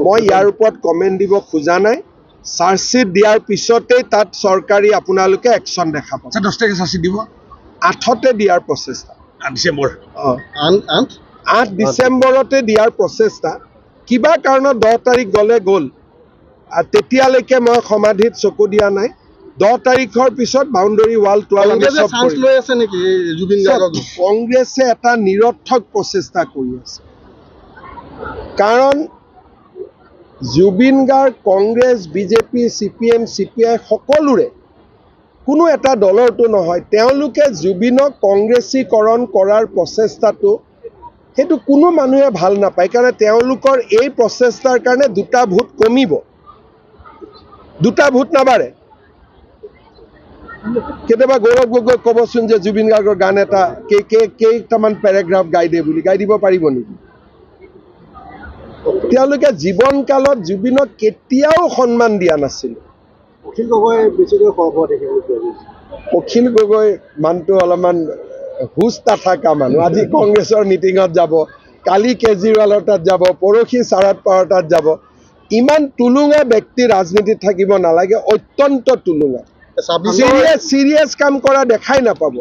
মই ইয়াৰ ওপৰত কমেণ্ট দিব খোজা নাই। চাৰ্জশ্বিট দিয়াৰ পিছতেই তাত চৰকাৰী আপোনালোকে একশ্যন দেখা পাব। 10 তাৰিখে চাৰ্জশ্বিট দিব, 8তে দিয়াৰ প্ৰচেষ্টা, 8 ডিচেম্বৰ। 8 ডিচেম্বৰতে দিয়াৰ প্ৰচেষ্টা। কিবা কাৰণত 10 তাৰিখ গ'ল, তেতিয়ালৈকে মই সমাধিত চকু দিয়া নাই। 10 তাৰিখৰ পিছত বাউণ্ডাৰী ৱাল কংগ্ৰেছে এটা নিৰৰ্থক প্ৰচেষ্টা কৰি আছে। কাৰণ Zubeen Garg, Congress, BJP, CPM, CPI সকলোৰে কোনো এটা দলৰটো নহয়, তেওঁলোকে জুবিনক কংগ্ৰেছীকৰণ কৰাৰ প্ৰচেষ্টাটো সেইটো কোনো মানুহে ভাল নাপায়। কাৰণ তেওঁলোকৰ এই প্ৰচেষ্টাৰ কাৰণে 2টা ভোট কমিব, 2টা ভোট নাবাঢ়ে। কেতিয়াবা গৌৰৱ গগৈ ক'বচোন যে জুবিন গাৰ্গৰ গান এটা কেইটামান পেৰাগ্ৰাফ গাই দে বুলি, গাই দিব পাৰিব নেকি? তেওঁলোকে জীৱনকালত জুবিনক কেতিয়াও সন্মান দিয়া নাছিল। অখিল গগৈ মানুহটো অলপমান হুচ নাথাকা মানুহ। আজি কংগ্ৰেছৰ মিটিঙত যাব, কালি কেজৰিৱালৰ তাত যাব, পৰহি শাৰদ পাৱাৰ তাত যাব। ইমান টুলুঙা ব্যক্তি ৰাজনীতিত থাকিব নালাগে, অত্যন্ত টুলুঙা। চিৰিয়াছ কাম কৰা দেখাই নাপাব।